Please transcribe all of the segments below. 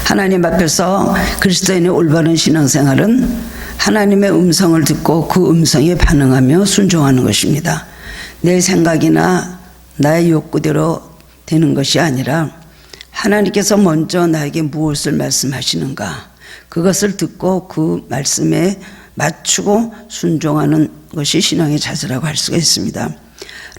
하나님 앞에서 그리스도인의 올바른 신앙생활은 하나님의 음성을 듣고 그 음성에 반응하며 순종하는 것입니다. 내 생각이나 나의 욕구대로 되는 것이 아니라 하나님께서 먼저 나에게 무엇을 말씀하시는가, 그것을 듣고 그 말씀에 맞추고 순종하는 것이 신앙의 자세라고 할 수가 있습니다.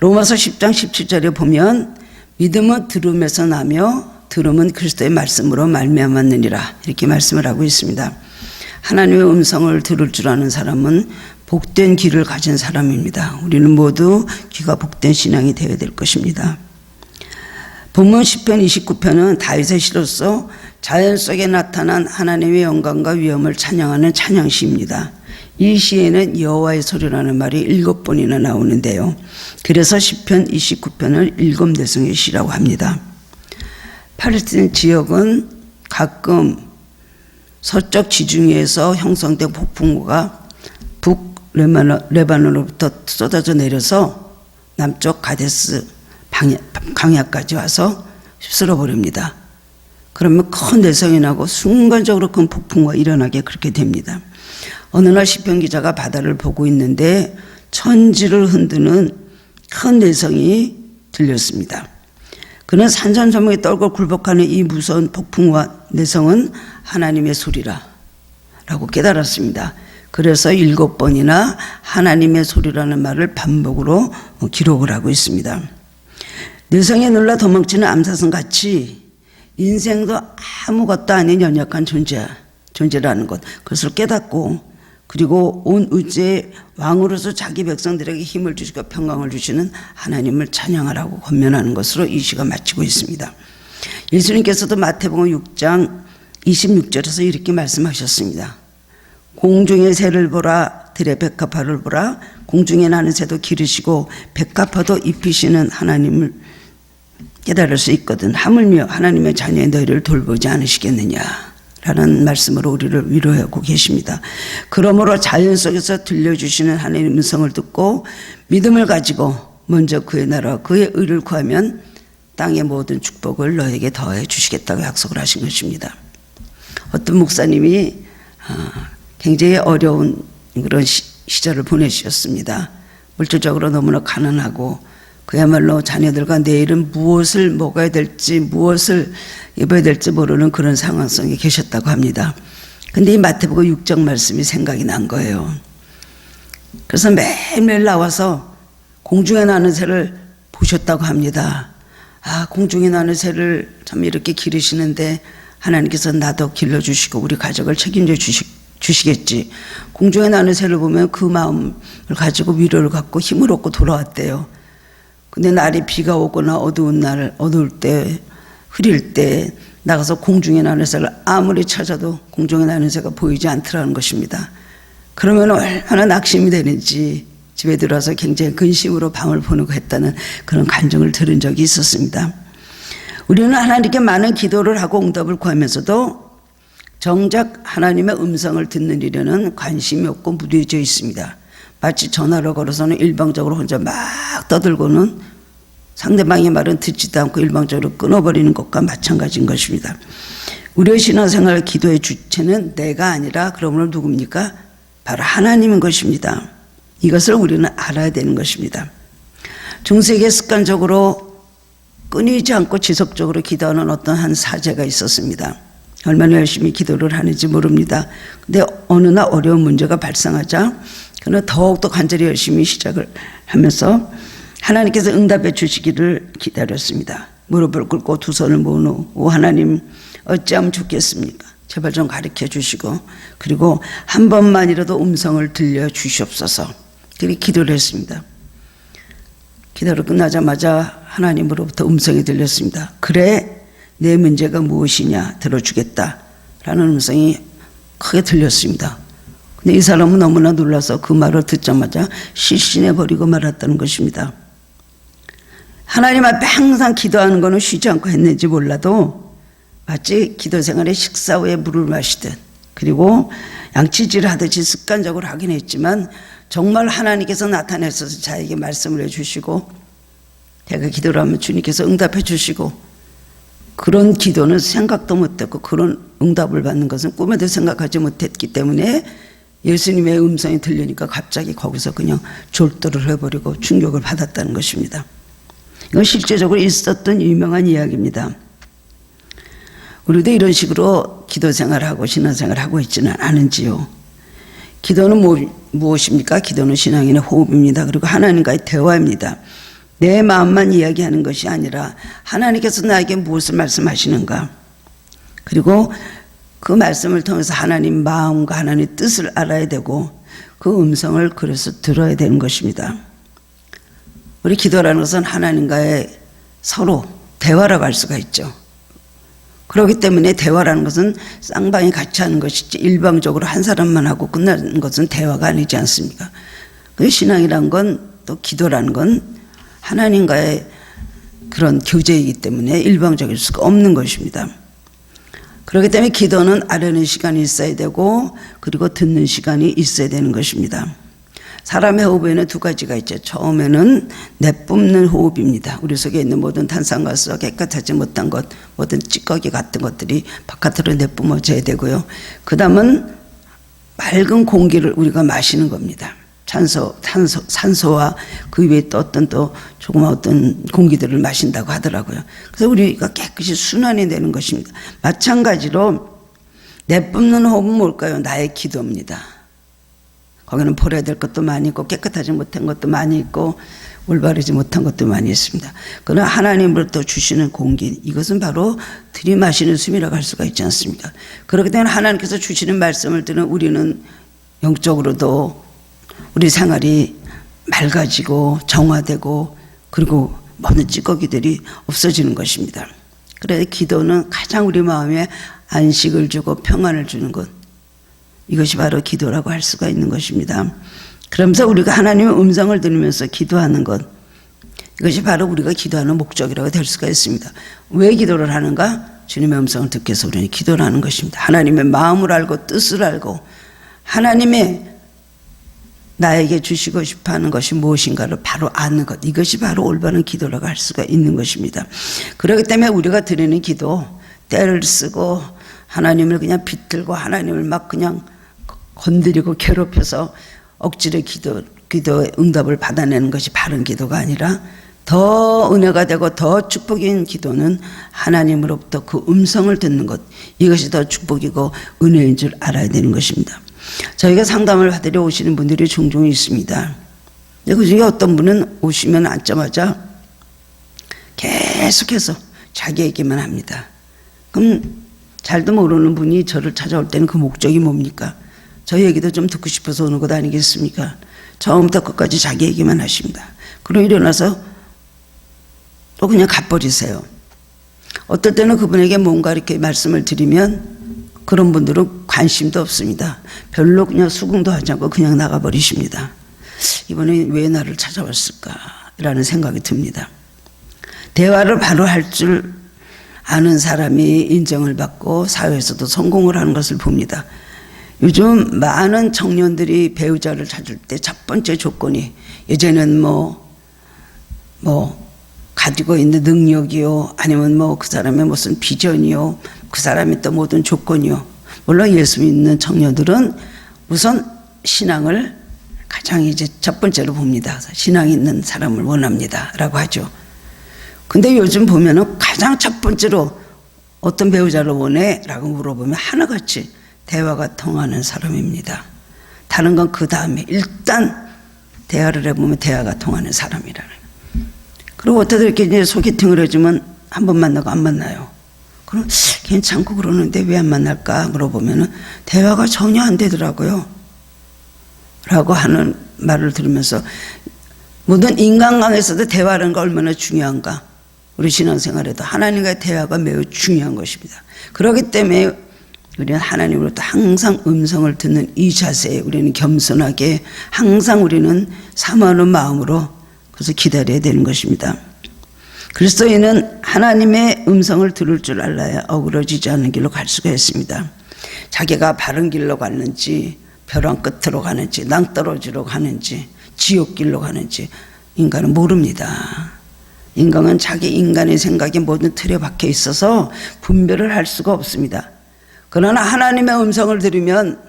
로마서 10장 17절에 보면 믿음은 들음에서 나며 들음은 그리스도의 말씀으로 말미암았느니라, 이렇게 말씀을 하고 있습니다. 하나님의 음성을 들을 줄 아는 사람은 복된 귀를 가진 사람입니다. 우리는 모두 귀가 복된 신앙이 되어야 될 것입니다. 본문 10편 29편은 다윗의 시로서 자연 속에 나타난 하나님의 영광과 위엄을 찬양하는 찬양시입니다. 이 시에는 여호와의 소리라는 말이 7번이나 나오는데요. 그래서 10편 29편을 일곱 내성의 시라고 합니다. 팔레스타인 지역은 가끔 서쪽 지중해에서 형성된 폭풍우가 북레바논으로부터 쏟아져 내려서 남쪽 가데스 강야까지 와서 휩쓸어 버립니다. 그러면 큰 내성이 나고 순간적으로 큰 폭풍우가 일어나게 그렇게 됩니다. 어느 날 시편 기자가 바다를 보고 있는데 천지를 흔드는 큰 내성이 들렸습니다. 그는 산산조목에 떨고 굴복하는 이 무서운 폭풍과 내성은 하나님의 소리라고 깨달았습니다. 그래서 7번이나 하나님의 소리라는 말을 반복으로 기록을 하고 있습니다. 내성에 놀라 도망치는 암사슴 같이 인생도 아무것도 아닌 연약한 존재라는 것, 그것을 깨닫고, 그리고 온 우주의 왕으로서 자기 백성들에게 힘을 주시고 평강을 주시는 하나님을 찬양하라고 권면하는 것으로 이 시가 마치고 있습니다. 예수님께서도 마태복음 6장 26절에서 이렇게 말씀하셨습니다. 공중의 새를 보라, 들의 백합화를 보라. 공중에 나는 새도 기르시고 백합화도 입히시는 하나님을 깨달을 수 있거든. 하물며 하나님의 자녀의 너희를 돌보지 않으시겠느냐, 라는 말씀으로 우리를 위로하고 계십니다. 그러므로 자연 속에서 들려주시는 하나님의 음성을 듣고 믿음을 가지고 먼저 그의 나라와 그의 의를 구하면 땅의 모든 축복을 너에게 더해 주시겠다고 약속을 하신 것입니다. 어떤 목사님이 굉장히 어려운 그런 시절을 보내셨습니다. 물질적으로 너무나 가난하고 그야말로 자녀들과 내일은 무엇을 먹어야 될지 무엇을 입어야 될지 모르는 그런 상황 속에 계셨다고 합니다. 근데 이 마태복음 6장 말씀이 생각이 난 거예요. 그래서 매일매일 나와서 공중에 나는 새를 보셨다고 합니다. 공중에 나는 새를 참 이렇게 기르시는데 하나님께서 나도 길러주시고 우리 가족을 책임져 주시겠지. 공중에 나는 새를 보면 그 마음을 가지고 위로를 갖고 힘을 얻고 돌아왔대요. 근데 날이 비가 오거나 어두울 때, 흐릴 때 나가서 공중에 나는 새를 아무리 찾아도 공중에 나는 새가 보이지 않더라는 것입니다. 그러면 얼마나 낙심이 되는지 집에 들어와서 굉장히 근심으로 밤을 보내고 했다는 그런 간증을 들은 적이 있었습니다. 우리는 하나님께 많은 기도를 하고 응답을 구하면서도 정작 하나님의 음성을 듣는 일에는 관심이 없고 무뎌져 있습니다. 마치 전화를 걸어서는 일방적으로 혼자 막 떠들고는 상대방의 말은 듣지도 않고 일방적으로 끊어버리는 것과 마찬가지인 것입니다. 우리의 신앙생활 기도의 주체는 내가 아니라 그러므로 누굽니까? 바로 하나님인 것입니다. 이것을 우리는 알아야 되는 것입니다. 중세기에 습관적으로 끊이지 않고 지속적으로 기도하는 어떤 한 사제가 있었습니다. 얼마나 열심히 기도를 하는지 모릅니다. 근데 어느 날 어려운 문제가 발생하자 그는 더욱더 간절히 열심히 시작을 하면서 하나님께서 응답해 주시기를 기다렸습니다. 무릎을 꿇고 두 손을 모은 후, 오 하나님, 어찌하면 좋겠습니까? 제발 좀 가르쳐 주시고 그리고 한 번만이라도 음성을 들려 주시옵소서. 그렇게 기도를 했습니다. 기도를 끝나자마자 하나님으로부터 음성이 들렸습니다. 그래, 내 문제가 무엇이냐 들어주겠다 라는 음성이 크게 들렸습니다. 근데 이 사람은 너무나 놀라서 그 말을 듣자마자 실신해버리고 말았다는 것입니다. 하나님 앞에 항상 기도하는 것은 쉬지 않고 했는지 몰라도 마치 기도 생활에 식사 후에 물을 마시듯 그리고 양치질을 하듯이 습관적으로 하긴 했지만 정말 하나님께서 나타내셔서 자에게 말씀을 해주시고 제가 기도를 하면 주님께서 응답해 주시고 그런 기도는 생각도 못했고 그런 응답을 받는 것은 꿈에도 생각하지 못했기 때문에 예수님의 음성이 들리니까 갑자기 거기서 그냥 졸도를 해버리고 충격을 받았다는 것입니다. 이건 실제적으로 있었던 유명한 이야기입니다. 우리도 이런 식으로 기도 생활하고 신앙생활하고 있지는 않은지요. 기도는 무엇입니까? 기도는 신앙인의 호흡입니다. 그리고 하나님과의 대화입니다. 내 마음만 이야기하는 것이 아니라 하나님께서 나에게 무엇을 말씀하시는가, 그리고 그 말씀을 통해서 하나님 마음과 하나님의 뜻을 알아야 되고 그 음성을 그래서 들어야 되는 것입니다. 우리 기도라는 것은 하나님과의 서로 대화라고 할 수가 있죠. 그렇기 때문에 대화라는 것은 쌍방이 같이 하는 것이지 일방적으로 한 사람만 하고 끝나는 것은 대화가 아니지 않습니까? 그 신앙이란 건, 또 기도라는 건 하나님과의 그런 교제이기 때문에 일방적일 수가 없는 것입니다. 그렇기 때문에 기도는 아뢰는 시간이 있어야 되고 그리고 듣는 시간이 있어야 되는 것입니다. 사람의 호흡에는 두 가지가 있죠. 처음에는 내뿜는 호흡입니다. 우리 속에 있는 모든 탄산가스와 깨끗하지 못한 것, 모든 찌꺼기 같은 것들이 바깥으로 내뿜어져야 되고요. 그 다음은 맑은 공기를 우리가 마시는 겁니다. 산소와 그 위에 또 조그만 어떤 공기들을 마신다고 하더라고요. 그래서 우리가 깨끗이 순환이 되는 것입니다. 마찬가지로 내뿜는 호흡은 뭘까요? 나의 기도입니다. 거기는 버려야 될 것도 많이 있고 깨끗하지 못한 것도 많이 있고 올바르지 못한 것도 많이 있습니다. 그러나 하나님으로부터 주시는 공기, 이것은 바로 들이마시는 숨이라고 할 수가 있지 않습니까? 그렇기 때문에 하나님께서 주시는 말씀을 들은 우리는 영적으로도 우리 생활이 맑아지고 정화되고 그리고 모든 찌꺼기들이 없어지는 것입니다. 그래서 기도는 가장 우리 마음에 안식을 주고 평안을 주는 것, 이것이 바로 기도라고 할 수가 있는 것입니다. 그러면서 우리가 하나님의 음성을 들으면서 기도하는 것, 이것이 바로 우리가 기도하는 목적이라고 될 수가 있습니다. 왜 기도를 하는가? 주님의 음성을 듣기 위해서 우리는 기도를 하는 것입니다. 하나님의 마음을 알고 뜻을 알고 하나님의 나에게 주시고 싶어하는 것이 무엇인가를 바로 아는 것, 이것이 바로 올바른 기도라고 할 수가 있는 것입니다. 그렇기 때문에 우리가 드리는 기도, 때를 쓰고 하나님을 그냥 비틀고 하나님을 막 그냥 건드리고 괴롭혀서 억지로 기도의 응답을 받아내는 것이 바른 기도가 아니라 더 은혜가 되고 더 축복인 기도는 하나님으로부터 그 음성을 듣는 것, 이것이 더 축복이고 은혜인 줄 알아야 되는 것입니다. 저희가 상담을 받으러 오시는 분들이 종종 있습니다. 그 중에 어떤 분은 오시면 앉자마자 계속해서 자기 얘기만 합니다. 그럼 잘도 모르는 분이 저를 찾아올 때는 그 목적이 뭡니까? 저 얘기도 좀 듣고 싶어서 오는 것 아니겠습니까? 처음부터 끝까지 자기 얘기만 하십니다. 그리고 일어나서 또 그냥 가버리세요. 어떨 때는 그분에게 뭔가 이렇게 말씀을 드리면 그런 분들은 관심도 없습니다. 별로 그냥 수긍도 하지 않고 그냥 나가버리십니다. 이번에 왜 나를 찾아왔을까라는 생각이 듭니다. 대화를 바로 할 줄 아는 사람이 인정을 받고 사회에서도 성공을 하는 것을 봅니다. 요즘 많은 청년들이 배우자를 찾을 때 첫 번째 조건이, 예전에는 가지고 있는 능력이요, 아니면 그 사람의 무슨 비전이요, 그 사람이 또 모든 조건이요. 물론 예수 믿는 청년들은 우선 신앙을 가장 이제 첫 번째로 봅니다. 신앙이 있는 사람을 원합니다 라고 하죠. 근데 요즘 보면은 가장 첫 번째로 어떤 배우자를 원해? 라고 물어보면 하나같이 대화가 통하는 사람입니다. 다른 건 그 다음에 일단 대화를 해보면 대화가 통하는 사람이라는. 그리고 어떻게 이렇게 이제 소개팅을 해주면 한 번 만나고 안 만나요. 그럼 괜찮고 그러는데 왜 안 만날까 물어보면은 대화가 전혀 안 되더라고요 라고 하는 말을 들으면서, 모든 인간관계에서도 대화라는 게 얼마나 중요한가, 우리 신앙생활에도 하나님과의 대화가 매우 중요한 것입니다. 그렇기 때문에 우리는 하나님으로부터 항상 음성을 듣는 이 자세에 우리는 겸손하게 항상 우리는 사모하는 마음으로 그래서 기다려야 되는 것입니다. 그리스도인은 하나님의 음성을 들을 줄 알아야 어그러지지 않은 길로 갈 수가 있습니다. 자기가 바른 길로 갔는지 벼랑 끝으로 가는지 낭떠러지로 가는지 지옥길로 가는지 인간은 모릅니다. 인간은 자기 인간의 생각이 모든 틀에 박혀 있어서 분별을 할 수가 없습니다. 그러나 하나님의 음성을 들으면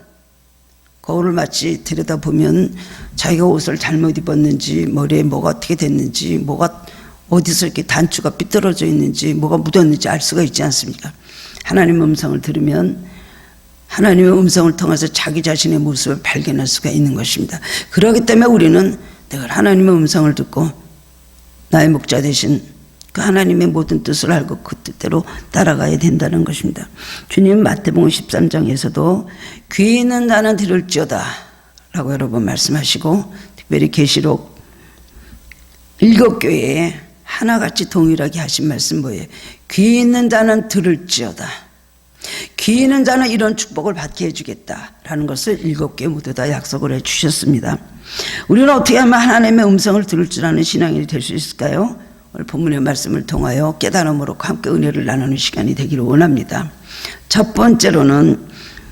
거울을 마치 들여다보면 자기가 옷을 잘못 입었는지, 머리에 뭐가 어떻게 됐는지, 뭐가 어디서 이렇게 단추가 삐뚤어져 있는지, 뭐가 묻었는지 알 수가 있지 않습니까? 하나님의 음성을 들으면 하나님의 음성을 통해서 자기 자신의 모습을 발견할 수가 있는 것입니다. 그렇기 때문에 우리는 늘 하나님의 음성을 듣고 나의 목자 되신 그 하나님의 모든 뜻을 알고 그 뜻대로 따라가야 된다는 것입니다. 주님 마태복음 13장에서도 귀 있는 자는 들을지어다 라고 여러 번 말씀하시고, 특별히 계시록 7교회에 하나같이 동일하게 하신 말씀 뭐예요? 귀 있는 자는 들을지어다. 귀 있는 자는 이런 축복을 받게 해주겠다라는 것을 7교회 모두 다 약속을 해주셨습니다. 우리는 어떻게 하면 하나님의 음성을 들을 줄 아는 신앙인이 될 수 있을까요? 오늘 본문의 말씀을 통하여 깨달음으로 함께 은혜를 나누는 시간이 되기를 원합니다. 첫 번째로는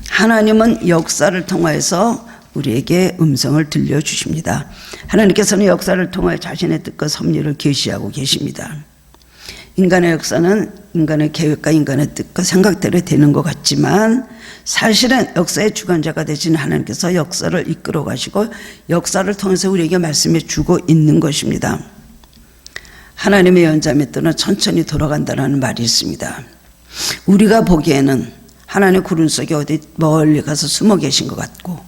하나님은 역사를 통하여서 우리에게 음성을 들려주십니다. 하나님께서는 역사를 통하여 자신의 뜻과 섭리를 계시하고 계십니다. 인간의 역사는 인간의 계획과 인간의 뜻과 생각대로 되는 것 같지만 사실은 역사의 주관자가 되신 하나님께서 역사를 이끌어 가시고 역사를 통해서 우리에게 말씀해 주고 있는 것입니다. 하나님의 연자의 뜻은 천천히 돌아간다는 말이 있습니다. 우리가 보기에는 하나님 구름 속에 어디 멀리 가서 숨어 계신 것 같고,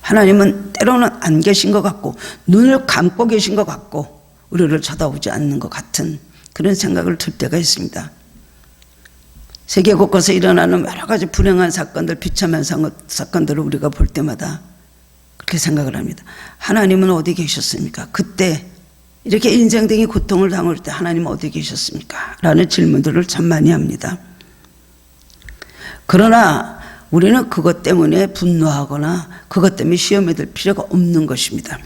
하나님은 때로는 안 계신 것 같고, 눈을 감고 계신 것 같고, 우리를 쳐다보지 않는 것 같은 그런 생각을 들 때가 있습니다. 세계 곳곳에 일어나는 여러 가지 불행한 사건들, 비참한 사건들을 우리가 볼 때마다 그렇게 생각을 합니다. 하나님은 어디 계셨습니까? 그때 이렇게 인생등이 고통을 당할 때 하나님은 어디 계셨습니까? 라는 질문들을 참 많이 합니다. 그러나 우리는 그것 때문에 분노하거나 그것 때문에 시험에 들 필요가 없는 것입니다.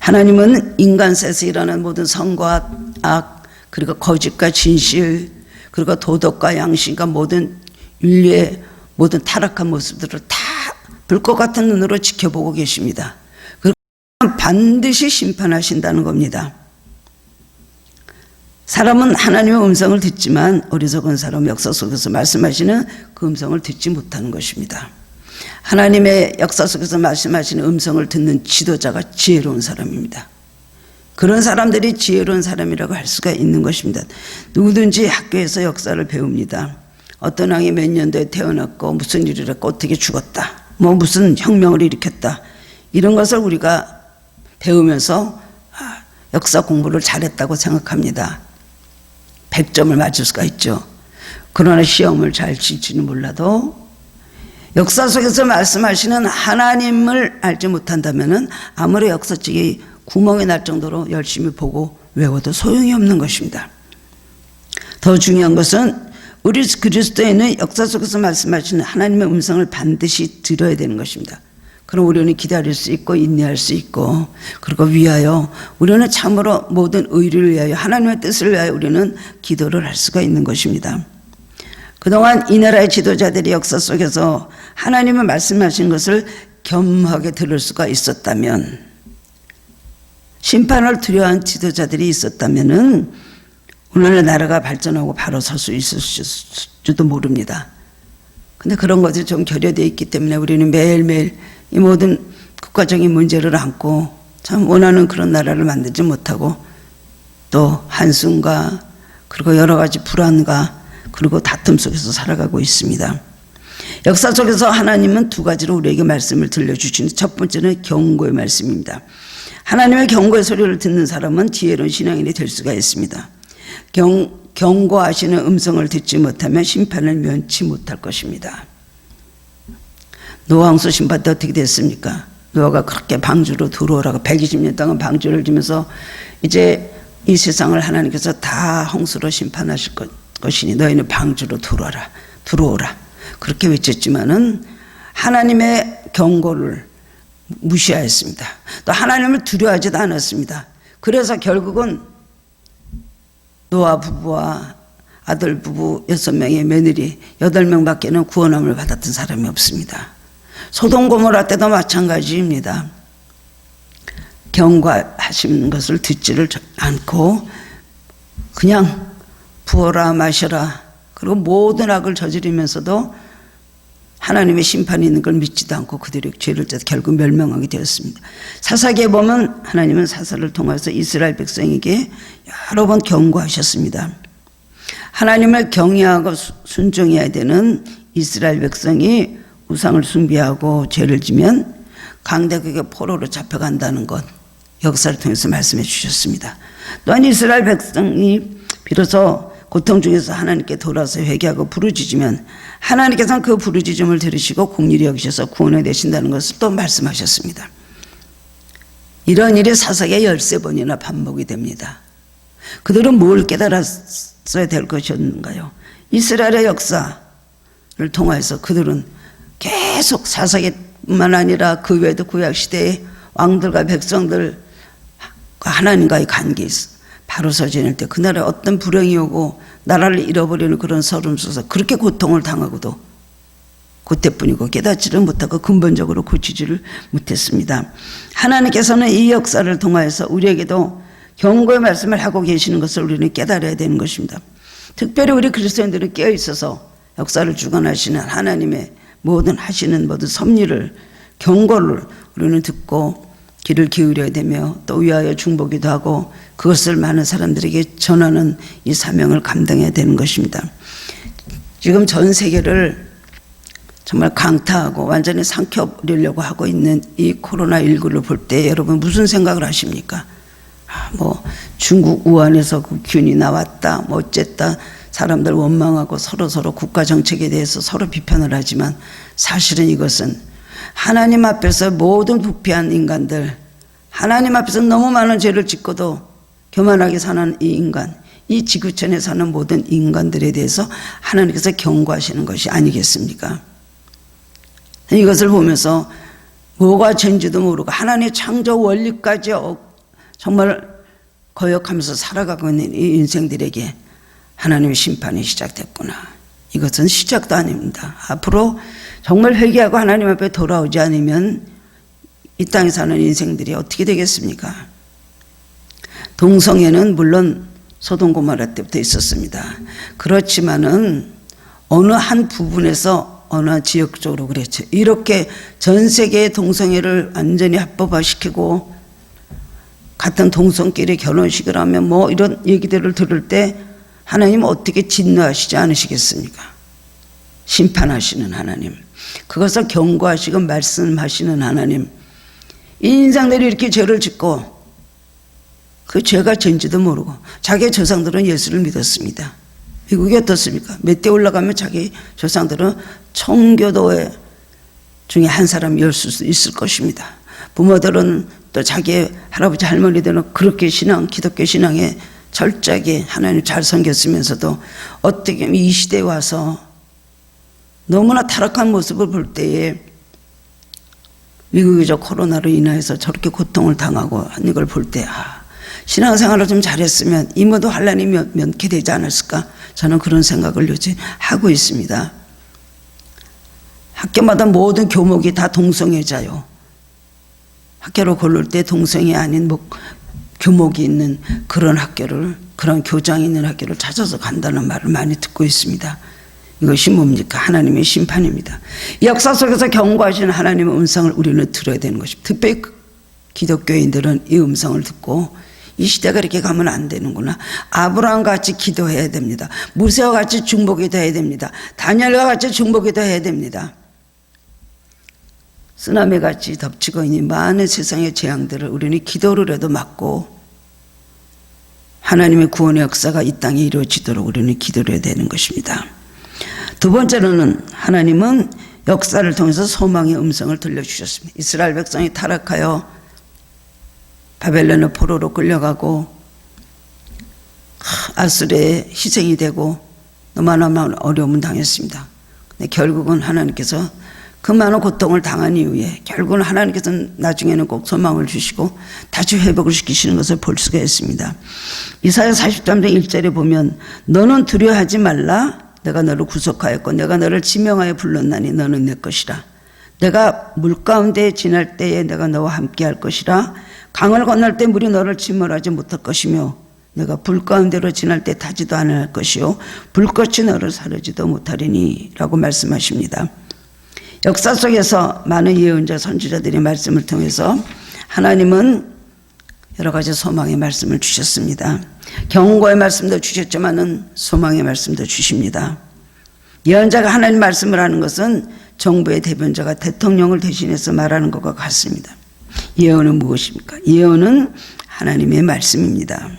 하나님은 인간세에서 일어나는 모든 선과 악, 그리고 거짓과 진실, 그리고 도덕과 양심과 모든 윤리의 모든 타락한 모습들을 다 불꽃 같은 눈으로 지켜보고 계십니다. 반드시 심판하신다는 겁니다. 사람은 하나님의 음성을 듣지만 어리석은 사람, 역사 속에서 말씀하시는 그 음성을 듣지 못하는 것입니다. 하나님의 역사 속에서 말씀하시는 음성을 듣는 지도자가 지혜로운 사람입니다. 그런 사람들이 지혜로운 사람이라고 할 수가 있는 것입니다. 누구든지 학교에서 역사를 배웁니다. 어떤 왕이 몇 년도에 태어났고 무슨 일을 했고 어떻게 죽었다, 뭐 무슨 혁명을 일으켰다, 이런 것을 우리가 배우면서 역사 공부를 잘했다고 생각합니다. 100점을 맞을 수가 있죠. 그러나 시험을 잘 칠지는 몰라도 역사 속에서 말씀하시는 하나님을 알지 못한다면 아무리 역사책이 구멍이 날 정도로 열심히 보고 외워도 소용이 없는 것입니다. 더 중요한 것은 우리 그리스도인은 역사 속에서 말씀하시는 하나님의 음성을 반드시 들어야 되는 것입니다. 그럼 우리는 기다릴 수 있고 인내할 수 있고, 그리고 위하여 우리는 참으로 모든 의를 위하여 하나님의 뜻을 위하여 우리는 기도를 할 수가 있는 것입니다. 그동안 이 나라의 지도자들이 역사 속에서 하나님의 말씀하신 것을 겸하게 들을 수가 있었다면, 심판을 두려워한 지도자들이 있었다면 오늘날 나라가 발전하고 바로 설 수 있을지도 모릅니다. 근데 그런 것이 좀 결여되어 있기 때문에 우리는 매일매일 이 모든 국가적인 문제를 안고 참 원하는 그런 나라를 만들지 못하고 또 한숨과 그리고 여러 가지 불안과 그리고 다툼 속에서 살아가고 있습니다. 역사 속에서 하나님은 두 가지로 우리에게 말씀을 들려주시는, 첫 번째는 경고의 말씀입니다. 하나님의 경고의 소리를 듣는 사람은 지혜로운 신앙인이 될 수가 있습니다. 경고하시는 음성을 듣지 못하면 심판을 면치 못할 것입니다. 노아 홍수 심판 때 어떻게 됐습니까? 노아가 그렇게 방주로 들어오라고 120년 동안 방주를 지면서 이제 이 세상을 하나님께서 다 홍수로 심판하실 것이니 너희는 방주로 들어오라 그렇게 외쳤지만은 하나님의 경고를 무시하였습니다. 또 하나님을 두려워하지도 않았습니다. 그래서 결국은 노아 부부와 아들 부부 6명의 며느리 8명밖에는 구원함을 받았던 사람이 없습니다. 소돔 고모라 때도 마찬가지입니다. 경고하시는 것을 듣지를 않고 그냥 부어라 마셔라, 그리고 모든 악을 저지르면서도 하나님의 심판이 있는 걸 믿지도 않고 그들이 죄를 져서 결국 멸망하게 되었습니다. 사사기에 보면 하나님은 사사를 통해서 이스라엘 백성에게 여러 번 경고하셨습니다. 하나님을 경외하고 순종해야 되는 이스라엘 백성이 우상을 숭배하고 죄를 지면 강대국의 포로로 잡혀간다는 것, 역사를 통해서 말씀해 주셨습니다. 또한 이스라엘 백성이 비로소 고통 중에서 하나님께 돌아서 회개하고 부르짖으면 하나님께서는 그 부르짖음을 들으시고 공의를 여기셔서 구원해 내신다는 것을 또 말씀하셨습니다. 이런 일이 사사기에 13번이나 반복이 됩니다. 그들은 뭘 깨달았어야 될 것이었는가요? 이스라엘의 역사를 통해서 그들은 계속 사사기뿐만 아니라 그 외에도 구약시대의 왕들과 백성들과 하나님과의 관계에 있어 바로서 지낼 때 그 나라에 어떤 불행이 오고 나라를 잃어버리는 그런 서름 속에서 그렇게 고통을 당하고도 그때뿐이고 깨닫지를 못하고 근본적으로 고치지를 못했습니다. 하나님께서는 이 역사를 통하여서 우리에게도 경고의 말씀을 하고 계시는 것을 우리는 깨달아야 되는 것입니다. 특별히 우리 그리스도인들은 깨어있어서 역사를 주관하시는 하나님의 모든 하시는 모든 섭리를 경고를 우리는 듣고 귀를 기울여야 되며 또 위하여 중보기도 하고 그것을 많은 사람들에게 전하는 이 사명을 감당해야 되는 것입니다. 지금 전 세계를 정말 강타하고 완전히 삼켜버리려고 하고 있는 이 코로나19를 볼 때 여러분 무슨 생각을 하십니까? 뭐 중국 우한에서 그 균이 나왔다 뭐 어쨌다 사람들 원망하고 서로 국가 정책에 대해서 서로 비판을 하지만 사실은 이것은 하나님 앞에서 모든 부패한 인간들, 하나님 앞에서 너무 많은 죄를 짓고도 교만하게 사는 이 인간, 이 지구촌에 사는 모든 인간들에 대해서 하나님께서 경고하시는 것이 아니겠습니까? 이것을 보면서 뭐가 죄인지도 모르고 하나님의 창조 원리까지 정말 거역하면서 살아가고 있는 이 인생들에게 하나님의 심판이 시작됐구나. 이것은 시작도 아닙니다. 앞으로 정말 회개하고 하나님 앞에 돌아오지 않으면 이 땅에 사는 인생들이 어떻게 되겠습니까? 동성애는 물론 소돔 고모라 때부터 있었습니다. 그렇지만은 어느 한 부분에서 어느 지역적으로 그랬죠. 이렇게 전 세계의 동성애를 완전히 합법화시키고 같은 동성끼리 결혼식을 하면 뭐 이런 얘기들을 들을 때 하나님 어떻게 진노하시지 않으시겠습니까? 심판하시는 하나님, 그것을 경고하시고 말씀하시는 하나님, 이 인생들이 이렇게 죄를 짓고 그 죄가 죄인지도 모르고 자기의 조상들은 예수를 믿었습니다. 미국이 어떻습니까? 몇 대 올라가면 자기 조상들은 청교도의 중에 한 사람이 수 있을 것입니다. 부모들은 또 자기의 할아버지 할머니들은 그렇게 기독교 신앙에 철저하게 하나님 잘 섬겼으면서도 어떻게 보면 이 시대에 와서 너무나 타락한 모습을 볼 때에 미국이 저 코로나로 인해서 저렇게 고통을 당하고 하는 걸 볼 때 신앙생활을 좀 잘했으면 이 모두 환난이 면케되지 않았을까, 저는 그런 생각을 요즘 하고 있습니다. 학교마다 모든 교목이 다 동성애자요. 학교로 고를 때 동성애 아닌 교목이 있는 그런 학교를, 그런 교장이 있는 학교를 찾아서 간다는 말을 많이 듣고 있습니다. 이것이 뭡니까? 하나님의 심판입니다. 역사 속에서 경고하시는 하나님의 음성을 우리는 들어야 되는 것입니다. 특별히 기독교인들은 이 음성을 듣고 이 시대가 이렇게 가면 안 되는구나. 아브라함 같이 기도해야 됩니다. 모세와 같이 중보기도 해야 됩니다. 다니엘과 같이 중보기도 해야 됩니다. 쓰나미 같이 덮치고 있는 많은 세상의 재앙들을 우리는 기도로라도 막고 하나님의 구원의 역사가 이 땅에 이루어지도록 우리는 기도를 해야 되는 것입니다. 두 번째로는 하나님은 역사를 통해서 소망의 음성을 들려주셨습니다. 이스라엘 백성이 타락하여 바벨론의 포로로 끌려가고 아수르의 희생이 되고 너무나 어려움을 당했습니다. 근데 결국은 하나님께서 그 많은 고통을 당한 이후에 결국은 하나님께서는 나중에는 꼭 소망을 주시고 다시 회복을 시키시는 것을 볼 수가 있습니다. 이사야 43장 1절에 보면 너는 두려워하지 말라. 내가 너를 구속하였고 내가 너를 지명하여 불렀나니 너는 내 것이라. 내가 물 가운데 지날 때에 내가 너와 함께 할 것이라. 강을 건널 때 물이 너를 침몰하지 못할 것이며 내가 불 가운데로 지날 때 타지도 않을 것이요 불꽃이 너를 사르지도 못하리니 라고 말씀하십니다. 역사 속에서 많은 예언자 선지자들의 말씀을 통해서 하나님은 여러 가지 소망의 말씀을 주셨습니다. 경고의 말씀도 주셨지만은 소망의 말씀도 주십니다. 예언자가 하나님 말씀을 하는 것은 정부의 대변자가 대통령을 대신해서 말하는 것과 같습니다. 예언은 무엇입니까? 예언은 하나님의 말씀입니다.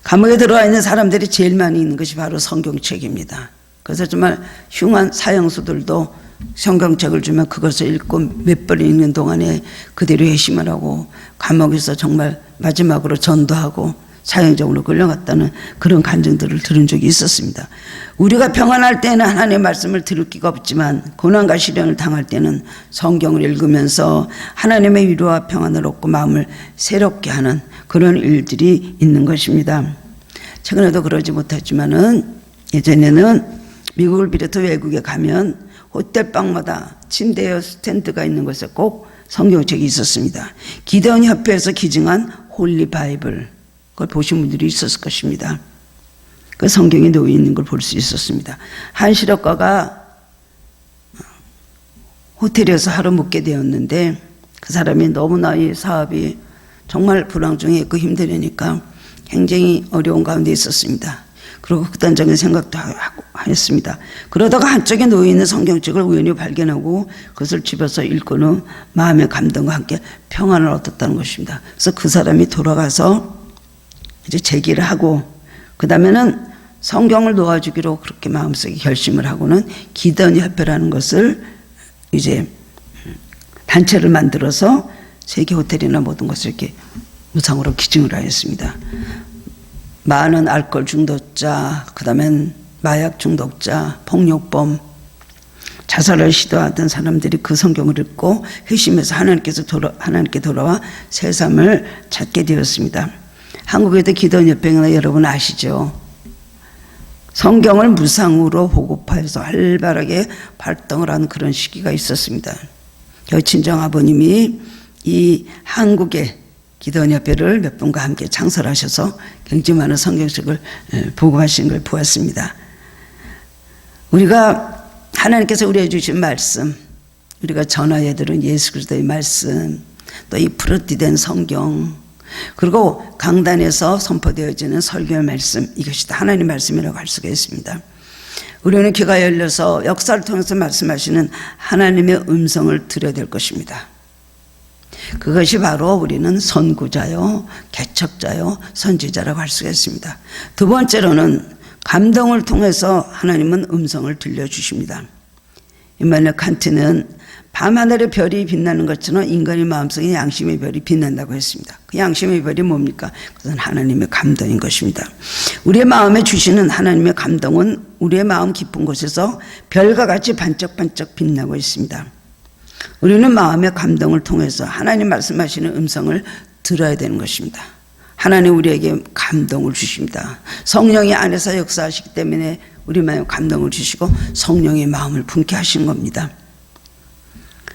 감옥에 들어와 있는 사람들이 제일 많이 있는 것이 바로 성경책입니다. 그래서 정말 흉한 사형수들도 성경책을 주면 그것을 읽고 몇 번 읽는 동안에 그대로 회심을 하고 감옥에서 정말 마지막으로 전도하고 사형적으로 끌려갔다는 그런 간증들을 들은 적이 있었습니다. 우리가 평안할 때는 하나님의 말씀을 들을 기가 없지만 고난과 시련을 당할 때는 성경을 읽으면서 하나님의 위로와 평안을 얻고 마음을 새롭게 하는 그런 일들이 있는 것입니다. 최근에도 그러지 못했지만은 예전에는 미국을 비롯해 외국에 가면 호텔방마다 침대에 스탠드가 있는 곳에 꼭 성경책이 있었습니다. 기도원 협회에서 기증한 홀리 바이블, 그걸 보신 분들이 있었을 것입니다. 그 성경에 놓여 있는 걸 볼 수 있었습니다. 한 실업가가 호텔에서 하루 묵게 되었는데 그 사람이 너무나 이 사업이 정말 불황중에 있고 힘들으니까 굉장히 어려운 가운데 있었습니다. 그리고 극단적인 생각도 하고 했습니다. 그러다가 한쪽에 놓여있는 성경책을 우연히 발견하고 그것을 집에서 읽고는 마음의 감동과 함께 평안을 얻었다는 것입니다. 그래서 그 사람이 돌아가서 이제 제기를 하고 그 다음에는 성경을 놓아주기로 그렇게 마음속에 결심을 하고는 기도원 협회라는 것을 이제 단체를 만들어서 세계 호텔이나 모든 것을 이렇게 무상으로 기증을 하였습니다. 많은 알코올 중독자, 그 다음엔 마약 중독자, 폭력범, 자살을 시도하던 사람들이 그 성경을 읽고 회심해서 하나님께 돌아와 새 삶을 찾게 되었습니다. 한국에도 기도원 협회가 여러분 아시죠? 성경을 무상으로 보급하여서 활발하게 활동을 하는 그런 시기가 있었습니다. 저희 친정아버님이 이 한국의 기도원 협회를 몇 분과 함께 창설하셔서 굉장히 많은 성경책을 보급하신 걸 보았습니다. 우리가 하나님께서 우리에게 주신 말씀, 우리가 전하여 들은 예수 그리스도의 말씀, 또 이 프로티된 성경, 그리고 강단에서 선포되어지는 설교의 말씀, 이것이 다 하나님의 말씀이라고 할 수가 있습니다. 우리는 귀가 열려서 역사를 통해서 말씀하시는 하나님의 음성을 들어야 될 것입니다. 그것이 바로 우리는 선구자요, 개척자요, 선지자라고 할 수가 있습니다. 두 번째로는 감동을 통해서 하나님은 음성을 들려주십니다. 임마누엘 칸트는 밤하늘의 별이 빛나는 것처럼 인간의 마음속에 양심의 별이 빛난다고 했습니다. 그 양심의 별이 뭡니까? 그것은 하나님의 감동인 것입니다. 우리의 마음에 주시는 하나님의 감동은 우리의 마음 깊은 곳에서 별과 같이 반짝반짝 빛나고 있습니다. 우리는 마음의 감동을 통해서 하나님 말씀하시는 음성을 들어야 되는 것입니다. 하나님 우리에게 감동을 주십니다. 성령이 안에서 역사하시기 때문에 우리 마음에 감동을 주시고 성령의 마음을 품게 하신 겁니다.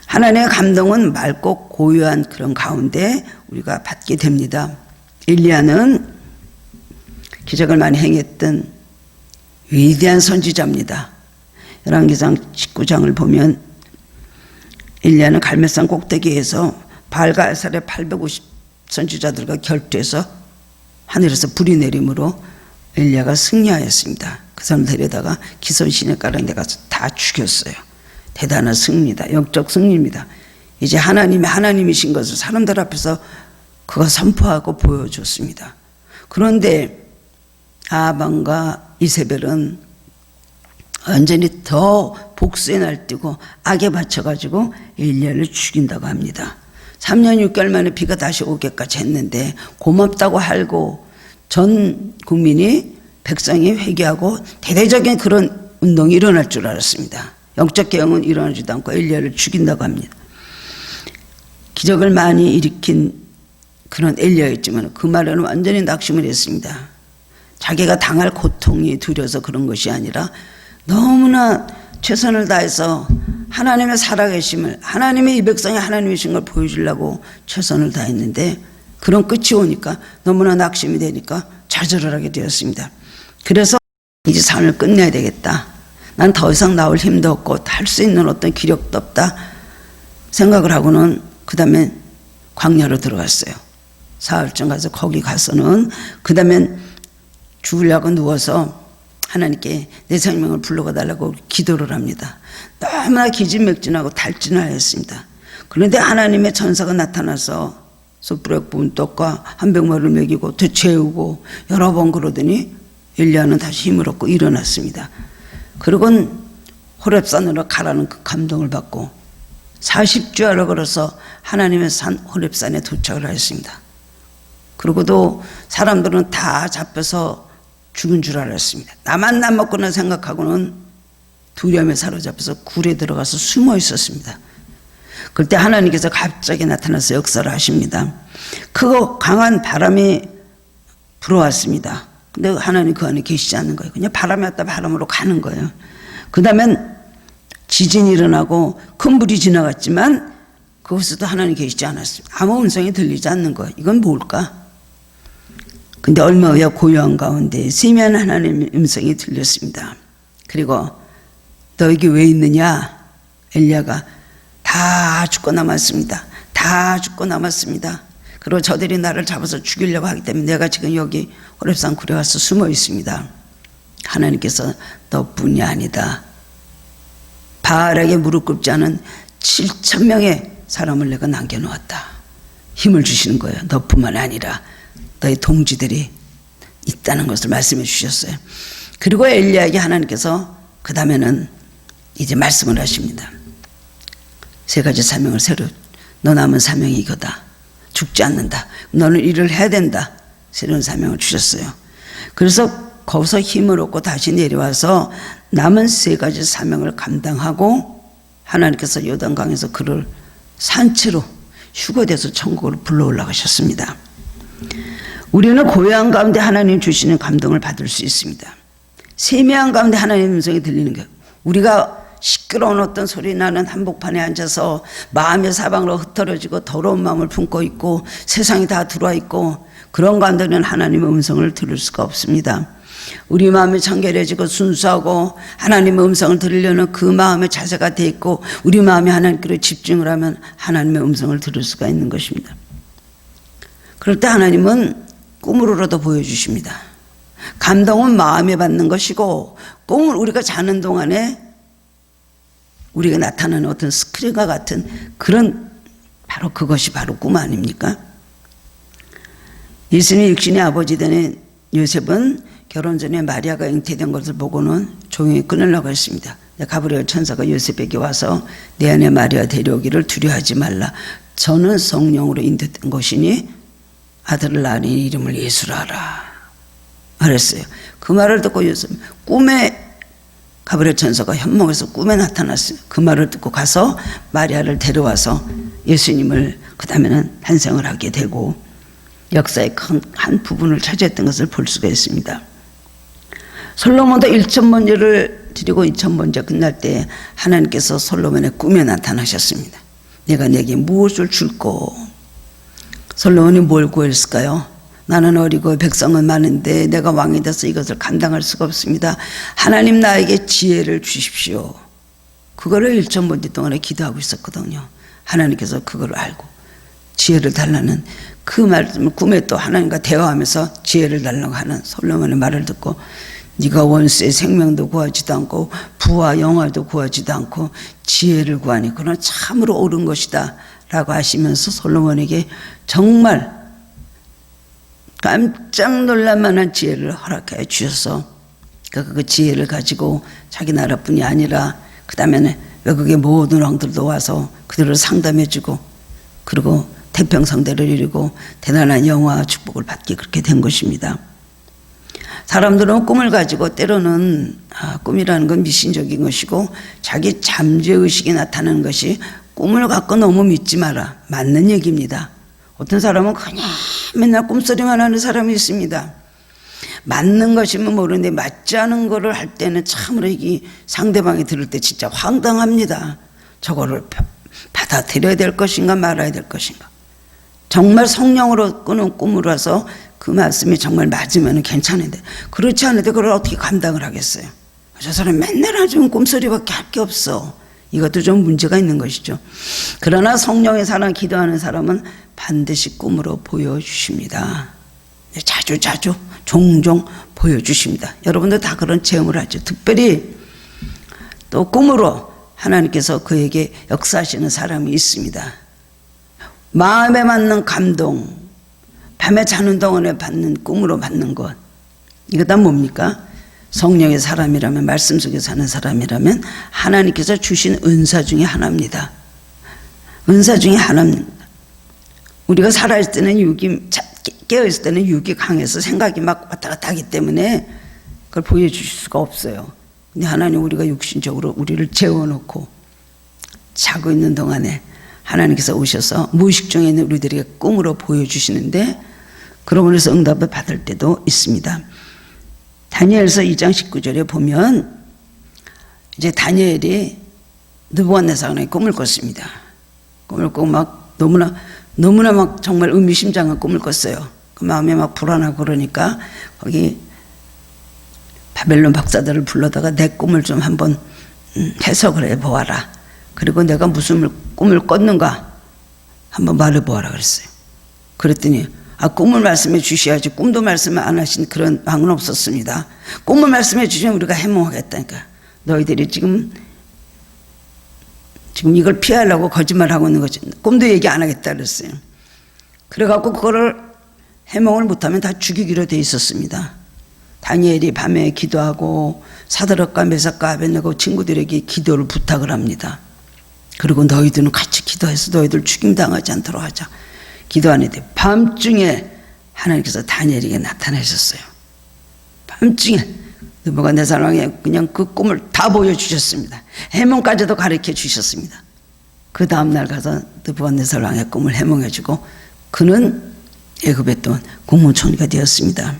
하나님의 감동은 맑고 고요한 그런 가운데 우리가 받게 됩니다. 엘리야는 기적을 많이 행했던 위대한 선지자입니다. 열왕기상 19장을 보면 엘리야는 갈멜산 꼭대기에서 바알과 아셀의 850 선지자들과 결투해서 하늘에서 불이 내림으로 엘리야가 승리하였습니다. 그 사람 데려다가 기손 시냇가라는 데 가서 다 죽였어요. 대단한 승리다. 영적 승리입니다. 이제 하나님이 하나님이신 것을 사람들 앞에서 그가 선포하고 보여줬습니다. 그런데 아합과 이세벨은 완전히 더 복수에 날뛰고 악에 받쳐가지고 엘리야를 죽인다고 합니다. 3년 6개월 만에 비가 다시 오기까지 했는데 고맙다고 하고 전 국민이 백성이 회개하고 대대적인 그런 운동이 일어날 줄 알았습니다. 영적 개혁은 일어나지도 않고 엘리야를 죽인다고 합니다. 기적을 많이 일으킨 그런 엘리야였지만 그 말에는 완전히 낙심을 했습니다. 자기가 당할 고통이 두려워서 그런 것이 아니라 너무나 최선을 다해서 하나님의 살아계심을, 하나님의 이 백성이 하나님이신 걸 보여주려고 최선을 다했는데 그런 끝이 오니까 너무나 낙심이 되니까 좌절을 하게 되었습니다. 그래서 이제 삶을 끝내야 되겠다. 난 더 이상 나올 힘도 없고 할 수 있는 어떤 기력도 없다 생각을 하고는 그 다음에 광야로 들어갔어요. 사흘쯤 가서 거기 가서는 그 다음엔 죽으려고 누워서 하나님께 내 생명을 불러가 달라고 기도를 합니다. 너무나 기진맥진하고 달진하였습니다. 그런데 하나님의 천사가 나타나서 숯불에 구운 떡과 한 병말을 먹이고 또 재우고 여러 번 그러더니 엘리야는 다시 힘을 얻고 일어났습니다. 그리고는 호렙산으로 가라는 그 감동을 받고 40주야를 걸어서 하나님의 산 호렙산에 도착을 하였습니다. 그리고도 사람들은 다 잡혀서 죽은 줄 알았습니다. 나만 남 먹구나 생각하고는 두려움에 사로잡혀서 굴에 들어가서 숨어 있었습니다. 그때 하나님께서 갑자기 나타나서 역사를 하십니다. 크고 강한 바람이 불어왔습니다. 근데 하나님 그 안에 계시지 않는 거예요. 그냥 바람이 왔다 바람으로 가는 거예요. 그 다음엔 지진이 일어나고 큰 불이 지나갔지만 그곳에도 하나님 계시지 않았습니다. 아무 음성이 들리지 않는 거예요. 이건 뭘까? 근데 얼마 후에 고요한 가운데 세미한 하나님의 음성이 들렸습니다. 그리고 너 여기 왜 있느냐? 엘리야가 다 죽고 남았습니다. 다 죽고 남았습니다. 그리고 저들이 나를 잡아서 죽이려고 하기 때문에 내가 지금 여기 호렙산 굴에 와서 숨어 있습니다. 하나님께서 너뿐이 아니다. 바알에게 무릎 꿇지 않은 7,000명의 사람을 내가 남겨놓았다. 힘을 주시는 거예요. 너뿐만 아니라 너의 동지들이 있다는 것을 말씀해 주셨어요. 그리고 엘리야에게 하나님께서 그 다음에는 이제 말씀을 하십니다. 세 가지 사명을 새로, 너 남은 사명이 이거다. 죽지 않는다. 너는 일을 해야 된다. 새로운 사명을 주셨어요. 그래서 거기서 힘을 얻고 다시 내려와서 남은 세 가지 사명을 감당하고 하나님께서 요단강에서 그를 산채로 휴거돼서 천국으로 불러 올라가셨습니다. 우리는 고요한 가운데 하나님 주시는 감동을 받을 수 있습니다. 세미한 가운데 하나님의 음성이 들리는 거예요. 우리가 시끄러운 어떤 소리 나는 한복판에 앉아서 마음의 사방으로 흩어져지고 더러운 마음을 품고 있고 세상이 다 들어와 있고 그런 가운데는 하나님의 음성을 들을 수가 없습니다. 우리 마음이 청결해지고 순수하고 하나님의 음성을 들으려는 그 마음의 자세가 돼 있고 우리 마음이 하나님께로 집중을 하면 하나님의 음성을 들을 수가 있는 것입니다. 그럴 때 하나님은 꿈으로라도 보여주십니다. 감동은 마음에 받는 것이고 꿈을 우리가 자는 동안에 우리가 나타나는 어떤 스크린과 같은 그런 바로 그것이 바로 꿈 아닙니까? 예수님의 육신의 아버지 되는 요셉은 결혼 전에 마리아가 잉태된 것을 보고는 조용히 끊으려고 했습니다. 가브리엘 천사가 요셉에게 와서 내 안에 마리아 데려오기를 두려워하지 말라. 저는 성령으로 인도된 것이니 아들을 낳으니 이름을 예수라 하라 그랬어요. 그 말을 듣고 요셉 꿈에 가브리엘 천사가 현몽에서 꿈에 나타났어요. 그 말을 듣고 가서 마리아를 데려와서 예수님을 그 다음에는 탄생을 하게 되고 역사의 큰 한 부분을 차지했던 것을 볼 수가 있습니다. 솔로몬도 1,000번제를 드리고 2,000번제 끝날 때 하나님께서 솔로몬의 꿈에 나타나셨습니다. 내가 내게 무엇을 줄꼬? 솔로몬이 뭘 구했을까요? 나는 어리고 백성은 많은데 내가 왕이 돼서 이것을 감당할 수가 없습니다. 하나님 나에게 지혜를 주십시오. 그거를 1,000번제 동안에 기도하고 있었거든요. 하나님께서 그걸 알고 지혜를 달라는 그 말씀을 꿈에 또 하나님과 대화하면서 지혜를 달라고 하는 솔로몬의 말을 듣고 네가 원수의 생명도 구하지도 않고 부와 영화도 구하지도 않고 지혜를 구하니 그건 참으로 옳은 것이다 라고 하시면서 솔로몬에게 정말 깜짝 놀랄 만한 지혜를 허락해 주셔서 그 지혜를 가지고 자기 나라뿐이 아니라 그 다음에는 외국의 모든 왕들도 와서 그들을 상담해 주고 그리고 태평성대를 이루고 대단한 영화와 축복을 받게 그렇게 된 것입니다. 사람들은 꿈을 가지고 때로는 꿈이라는 건 미신적인 것이고 자기 잠재의식이 나타나는 것이 꿈을 갖고 너무 믿지 마라. 맞는 얘기입니다. 어떤 사람은 그냥 맨날 꿈소리만 하는 사람이 있습니다. 맞는 것이면 모르는데 맞지 않은 거를 할 때는 참으로 이게 상대방이 들을 때 진짜 황당합니다. 저거를 받아들여야 될 것인가 말아야 될 것인가. 정말 성령으로 꾸는 꿈으로서 그 말씀이 정말 맞으면 괜찮은데 그렇지 않은데 그걸 어떻게 감당을 하겠어요. 저 사람 맨날 아주 꼼소리밖에 할 게 없어. 이것도 좀 문제가 있는 것이죠. 그러나 성령의 사랑 기도하는 사람은 반드시 꿈으로 보여주십니다. 자주 종종 보여주십니다. 여러분도 다 그런 체험을 하죠. 특별히 또 꿈으로 하나님께서 그에게 역사하시는 사람이 있습니다. 마음에 맞는 감동, 밤에 자는 동안에 받는 꿈으로 받는 것, 이거 다 뭡니까? 성령의 사람이라면, 말씀 속에 사는 사람이라면 하나님께서 주신 은사 중에 하나입니다. 은사 중에 하나입니다. 우리가 살아있을 때는 육이, 깨어있을 때는 육이 강해서 생각이 막 왔다 갔다 하기 때문에 그걸 보여주실 수가 없어요. 근데 하나님, 우리가 육신적으로 우리를 재워놓고 자고 있는 동안에 하나님께서 오셔서 무의식 중에 있는 우리들에게 꿈으로 보여주시는데, 그러고 해서 응답을 받을 때도 있습니다. 다니엘서 2장 19절에 보면 이제 다니엘이 느부갓네살의 꿈을 꿨습니다. 꿈을 꾸고 막 너무나 막 정말 의미심장한 꿈을 꿨어요. 그 마음에 막 불안하고 그러니까 거기 바벨론 박사들을 불러다가 내 꿈을 좀 한번 해석을 해보아라. 그리고 내가 무슨 꿈을 꿨는가 한번 말해보아라 그랬어요. 그랬더니 꿈을 말씀해 주셔야지, 꿈도 말씀을 안 하신 그런 왕은 없었습니다. 꿈을 말씀해 주시면 우리가 해몽하겠다니까. 너희들이 지금 이걸 피하려고 거짓말하고 있는 거지. 꿈도 얘기 안 하겠다 그랬어요. 그래갖고 그거를 해몽을 못하면 다 죽이기로 돼 있었습니다. 다니엘이 밤에 기도하고 사드락과 메삭과 아벳네고 친구들에게 기도를 부탁을 합니다. 그리고 너희들은 같이 기도해서 너희들 죽임당하지 않도록 하자. 기도하는데 밤중에 하나님께서 다니엘에게 나타나셨어요. 밤중에 느부갓네살 왕이 그냥 그 꿈을 다 보여주셨습니다. 해몽까지도 가르쳐 주셨습니다. 그 다음날 가서 느부갓네살 왕의 꿈을 해몽해주고 그는 애굽의 또 국무총리가 되었습니다.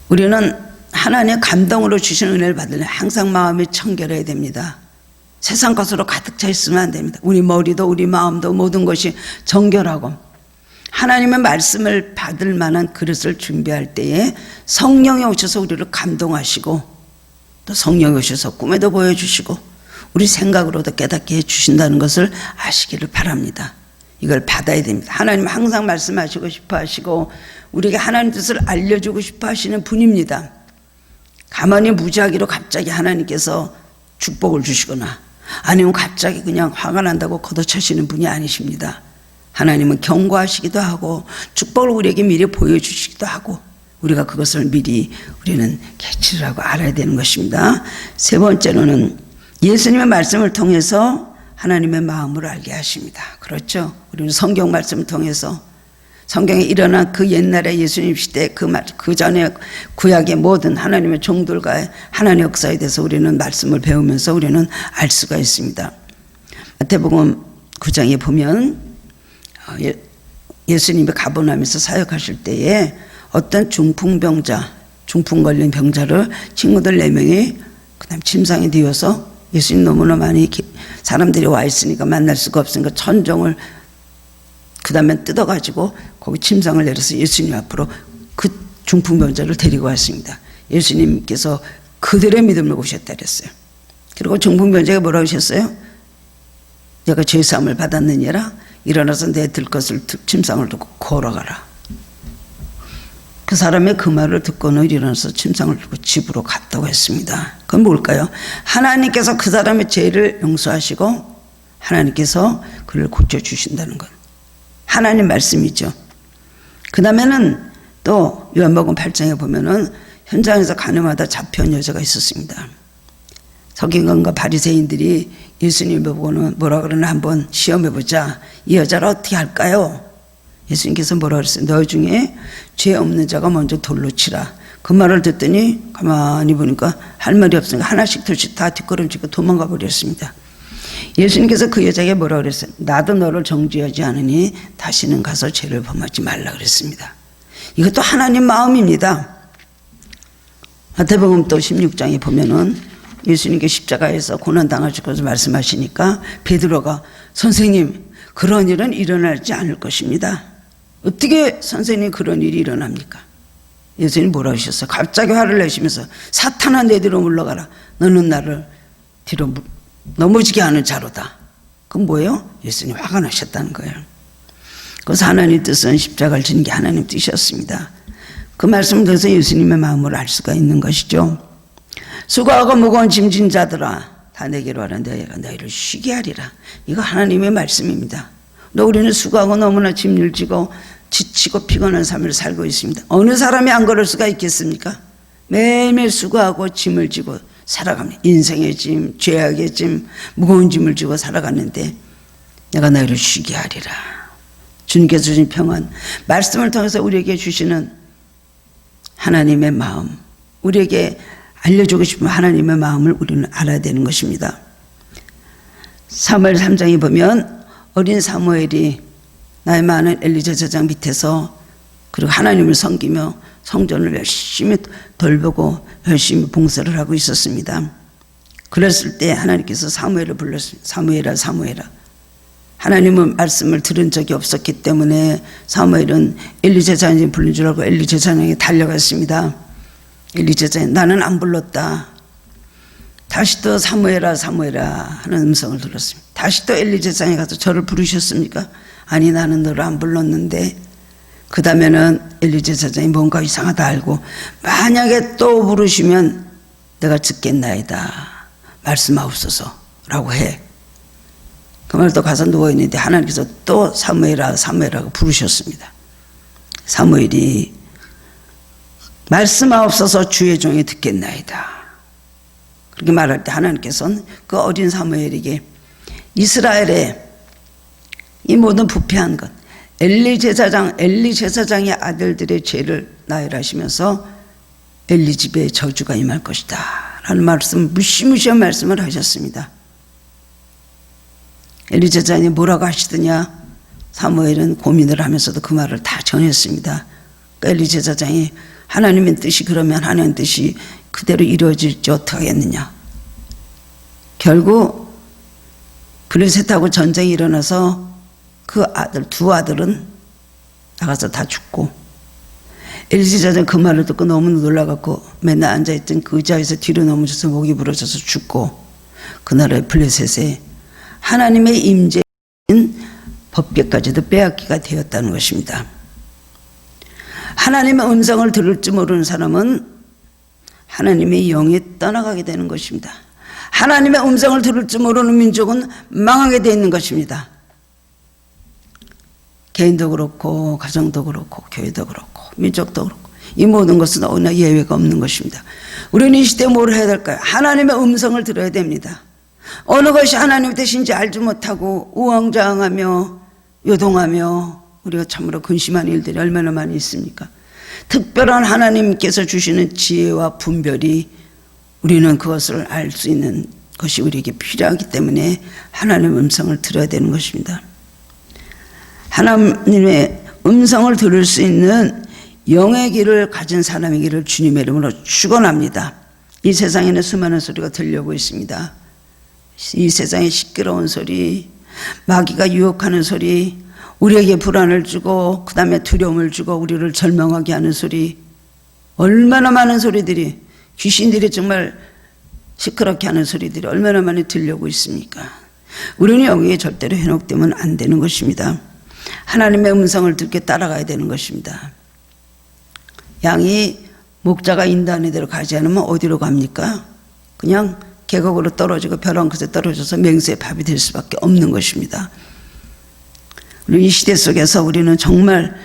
우리는 하나님의 감동으로 주신 은혜를 받으려면 항상 마음이 청결해야 됩니다. 세상 것으로 가득 차 있으면 안 됩니다. 우리 머리도 우리 마음도 모든 것이 정결하고 하나님의 말씀을 받을 만한 그릇을 준비할 때에 성령이 오셔서 우리를 감동하시고 또 성령이 오셔서 꿈에도 보여주시고 우리 생각으로도 깨닫게 해주신다는 것을 아시기를 바랍니다. 이걸 받아야 됩니다. 하나님은 항상 말씀하시고 싶어 하시고 우리에게 하나님 뜻을 알려주고 싶어 하시는 분입니다. 가만히 무지하기로 갑자기 하나님께서 축복을 주시거나 아니면 갑자기 그냥 화가 난다고 걷어차시는 분이 아니십니다. 하나님은 경고하시기도 하고 축복을 우리에게 미리 보여주시기도 하고 우리가 그것을 미리 우리는 캐치를 하고 알아야 되는 것입니다. 세 번째로는 예수님의 말씀을 통해서 하나님의 마음을 알게 하십니다. 그렇죠? 우리는 성경 말씀을 통해서 성경에 일어난 그 옛날에 예수님 시대 그 전에 구약의 모든 하나님의 종들과의 하나님의 역사에 대해서 우리는 말씀을 배우면서 우리는 알 수가 있습니다. 마태복음 9장에 보면 예수님이 가버나움에서 사역하실 때에 어떤 중풍 걸린 병자를 친구들 4명이 그다음 침상에 누워서 예수님 너무나 많이 사람들이 와 있으니까 만날 수가 없으니까 천정을 그 다음에 뜯어가지고 거기 침상을 내려서 예수님 앞으로 그 중풍병자를 데리고 왔습니다. 예수님께서 그들의 믿음을 보셨다 그랬어요. 그리고 중풍병자가 뭐라고 하셨어요? 내가 죄사함을 받았느니라 일어나서 내 들 것을 침상을 두고 걸어가라. 그 사람의 그 말을 듣고는 일어나서 침상을 두고 집으로 갔다고 했습니다. 그건 뭘까요? 하나님께서 그 사람의 죄를 용서하시고 하나님께서 그를 고쳐주신다는 것. 하나님 말씀이죠. 그 다음에는 또 요한복음 8장에 보면은 현장에서 가늠하다 잡혀온 여자가 있었습니다. 서기관과 바리새인들이 예수님을 보고는 뭐라 그러나 한번 시험해보자. 이 여자를 어떻게 할까요? 예수님께서 뭐라 그랬어요? 너 중에 죄 없는 자가 먼저 돌로 치라. 그 말을 듣더니 가만히 보니까 할 말이 없으니까 하나씩 둘씩 다 뒷걸음치고 도망가 버렸습니다. 예수님께서 그 여자에게 뭐라 그랬어요? 나도 너를 정죄하지 않으니 다시는 가서 죄를 범하지 말라 그랬습니다. 이것도 하나님 마음입니다. 마태복음 또 16장에 보면은 예수님께 십자가에서 고난당하실 것을 말씀하시니까 베드로가 선생님 그런 일은 일어나지 않을 것입니다. 어떻게 선생님 그런 일이 일어납니까? 예수님이 뭐라고 하셨어요? 갑자기 화를 내시면서 사탄아 내 뒤로 물러가라. 너는 나를 뒤로 넘어지게 하는 자로다. 그건 뭐예요? 예수님이 화가 나셨다는 거예요. 그래서 하나님 뜻은 십자가를 지는 게 하나님 뜻이었습니다. 그 말씀을 들어서 예수님의 마음을 알 수가 있는 것이죠. 수고하고 무거운 짐진 자들아 다 내게로 와라. 내가 너희를 쉬게 하리라. 이거 하나님의 말씀입니다. 우리는 수고하고 너무나 짐을 지고 지치고 피곤한 삶을 살고 있습니다. 어느 사람이 안 그럴 수가 있겠습니까? 매일매일 수고하고 짐을 지고 살아갑니다. 인생의 짐, 죄악의 짐, 무거운 짐을 지고 살아갔는데 내가 너희를 쉬게 하리라. 주님께서 주신 평안, 말씀을 통해서 우리에게 주시는 하나님의 마음, 우리에게 알려주고 싶은 하나님의 마음을 우리는 알아야 되는 것입니다. 사무엘 3장에 보면 어린 사무엘이 나이 많은 엘리자 제사장 밑에서 그리고 하나님을 섬기며 성전을 열심히 돌보고 열심히 봉사를 하고 있었습니다. 그랬을 때 하나님께서 사무엘을 불렀습니다. 사무엘아 사무엘아. 하나님은 말씀을 들은 적이 없었기 때문에 사무엘은 엘리 제사장이 부른 줄 알고 엘리 제사장에게 달려갔습니다. 엘리 제사장이 나는 안 불렀다. 다시 또 사무엘아 사무엘아 하는 음성을 들었습니다. 다시 또 엘리 제사장에 가서 저를 부르셨습니까? 아니 나는 너를 안 불렀는데. 그 다음에는 엘리 제사장이 뭔가 이상하다 알고 만약에 또 부르시면 내가 듣겠나이다. 말씀하옵소서 라고 해. 그 말도 가서 누워있는데 하나님께서 또 사무엘아 사무엘아고 부르셨습니다. 사무엘이 말씀하옵소서 주의 종이 듣겠나이다. 그렇게 말할 때 하나님께서는 그 어린 사무엘에게 이스라엘의 이 모든 부패한 것, 엘리 제사장의 아들들의 죄를 나열하시면서 엘리 집에 저주가 임할 것이다 라는 말씀, 무시무시한 말씀을 하셨습니다. 엘리 제사장이 뭐라고 하시더냐? 사무엘은 고민을 하면서도 그 말을 다 전했습니다. 엘리 제사장이 하나님의 뜻이 그러면 하나님의 뜻이 그대로 이루어질지 어떡하겠느냐. 결국 블레셋하고 전쟁이 일어나서 그 아들, 두 아들은 나가서 다 죽고 엘리 제사장은 그 말을 듣고 너무 놀라갖고 맨날 앉아있던 그 의자에서 뒤로 넘어져서 목이 부러져서 죽고 그날의 블레셋에 하나님의 임재인 법궤까지도 빼앗기가 되었다는 것입니다. 하나님의 음성을 들을 줄 모르는 사람은 하나님의 영에 떠나가게 되는 것입니다. 하나님의 음성을 들을 줄 모르는 민족은 망하게 되어 있는 것입니다. 개인도 그렇고 가정도 그렇고 교회도 그렇고 민족도 그렇고 이 모든 것은 어느 예외가 없는 것입니다. 우리는 이 시대에 뭘 해야 될까요? 하나님의 음성을 들어야 됩니다. 어느 것이 하나님 뜻인지 알지 못하고 우왕좌왕하며 요동하며 우리가 참으로 근심하는 일들이 얼마나 많이 있습니까? 특별한 하나님께서 주시는 지혜와 분별이 우리는 그것을 알 수 있는 것이 우리에게 필요하기 때문에 하나님의 음성을 들어야 되는 것입니다. 하나님의 음성을 들을 수 있는 영의 귀를 가진 사람이기를 주님의 이름으로 축원합니다. 이 세상에는 수많은 소리가 들려오고 있습니다. 이 세상의 시끄러운 소리, 마귀가 유혹하는 소리, 우리에게 불안을 주고 그 다음에 두려움을 주고 우리를 절망하게 하는 소리, 얼마나 많은 소리들이, 귀신들이 정말 시끄럽게 하는 소리들이 얼마나 많이 들려오고 있습니까? 우리는 여기에 절대로 현혹되면 안 되는 것입니다. 하나님의 음성을 듣게 따라가야 되는 것입니다. 양이 목자가 인도하는 대로 가지 않으면 어디로 갑니까? 그냥 계곡으로 떨어지고 벼랑 끝에 떨어져서 맹수의 밥이 될 수밖에 없는 것입니다. 우리 이 시대 속에서 우리는 정말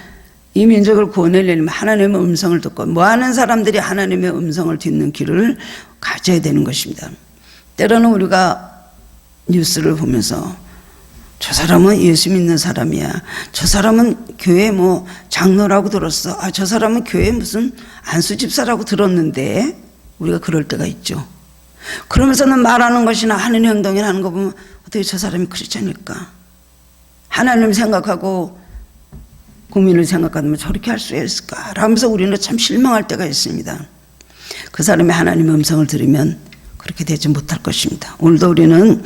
이 민족을 구원하려면 하나님의 음성을 듣고 많은 사람들이 하나님의 음성을 듣는 귀를 가져야 되는 것입니다. 때로는 우리가 뉴스를 보면서 저 사람은 예수 믿는 사람이야. 저 사람은 교회 뭐 장로라고 들었어. 아, 저 사람은 교회 무슨 안수 집사라고 들었는데 우리가 그럴 때가 있죠. 그러면서는 말하는 것이나 하는 행동이나 하는 거 보면 어떻게 저 사람이 크리스찬일까? 하나님 생각하고 국민을 생각하면 저렇게 할 수 있을까? 라면서 우리는 참 실망할 때가 있습니다. 그 사람이 하나님의 음성을 들으면 그렇게 되지 못할 것입니다. 오늘도 우리는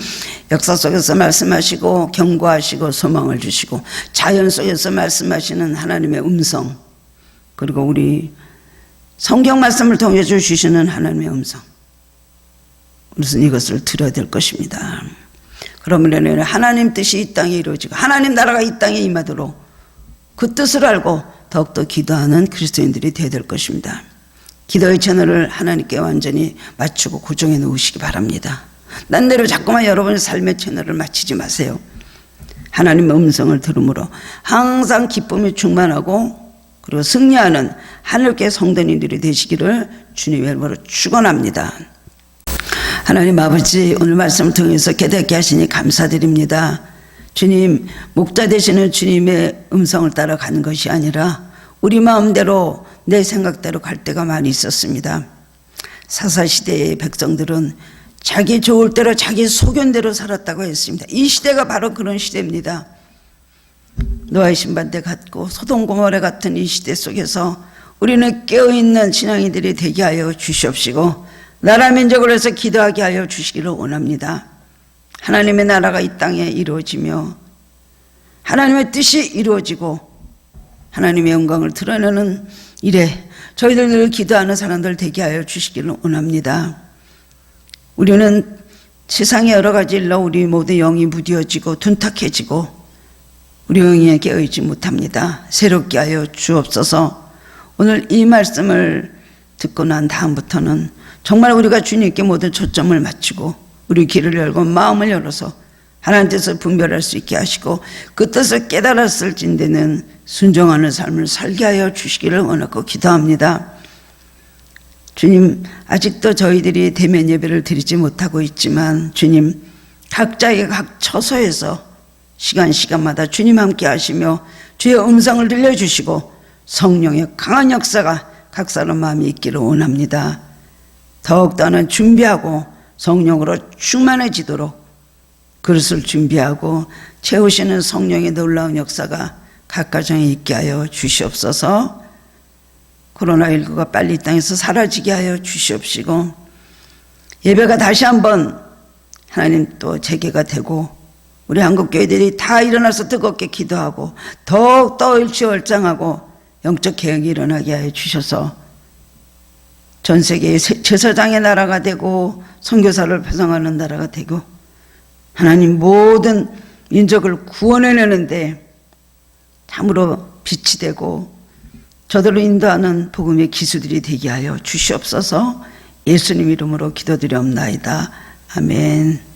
역사 속에서 말씀하시고 경고하시고 소망을 주시고 자연 속에서 말씀하시는 하나님의 음성, 그리고 우리 성경 말씀을 통해 주시는 하나님의 음성, 우선 이것을 들어야 될 것입니다. 그러면 하나님 뜻이 이 땅에 이루어지고 하나님 나라가 이 땅에 임하도록 그 뜻을 알고 더욱더 기도하는 그리스도인들이 되어야 될 것입니다. 기도의 채널을 하나님께 완전히 맞추고 고정해 놓으시기 바랍니다. 딴 데로 자꾸만 여러분의 삶의 채널을 맞추지 마세요. 하나님의 음성을 들음으로 항상 기쁨이 충만하고 그리고 승리하는 하늘께 성도님들이 되시기를 주님의 이름으로 축원합니다. 하나님 아버지, 오늘 말씀을 통해서 깨닫게 하시니 감사드립니다. 주님, 목자 되시는 주님의 음성을 따라가는 것이 아니라 우리 마음대로 내 생각대로 갈 때가 많이 있었습니다. 사사시대의 백성들은 자기 좋을 대로 자기 소견대로 살았다고 했습니다. 이 시대가 바로 그런 시대입니다. 노아의 신반대 같고 소돔 고모라 같은 이 시대 속에서 우리는 깨어있는 신앙인들이 되게 하여 주시옵시고 나라 민족을 위해서 기도하게 하여 주시기를 원합니다. 하나님의 나라가 이 땅에 이루어지며 하나님의 뜻이 이루어지고 하나님의 영광을 드러내는 일에 저희들 기도하는 사람들 되게 하여 주시기를 원합니다. 우리는 세상의 여러 가지 일로 우리 모두 영이 무뎌지고 둔탁해지고 우리 영에 깨어있지 못합니다. 새롭게 하여 주옵소서. 오늘 이 말씀을 듣고 난 다음부터는 정말 우리가 주님께 모든 초점을 맞추고 우리 귀를 열고 마음을 열어서 하나님 뜻을 분별할 수 있게 하시고 그 뜻을 깨달았을진대는 순종하는 삶을 살게 하여 주시기를 원하고 기도합니다. 주님, 아직도 저희들이 대면 예배를 드리지 못하고 있지만 주님, 각자의 각 처소에서 시간마다 주님 함께 하시며 주의 음성을 들려주시고 성령의 강한 역사가 각 사람 마음에 있기를 원합니다. 더욱더는 준비하고 성령으로 충만해지도록 그릇을 준비하고 채우시는 성령의 놀라운 역사가 각 가정에 있게 하여 주시옵소서. 코로나19가 빨리 이 땅에서 사라지게 하여 주시옵시고 예배가 다시 한번 하나님 또 재개가 되고 우리 한국교회들이 다 일어나서 뜨겁게 기도하고 더욱더 일취월장하고 영적 개혁이 일어나게 하여 주셔서 전 세계의 제사장의 나라가 되고 선교사를 배송하는 나라가 되고 하나님 모든 민족을 구원해내는데 참으로 빛이 되고 저들을 인도하는 복음의 기수들이 되게 하여 주시옵소서. 예수님 이름으로 기도드리옵나이다. 아멘.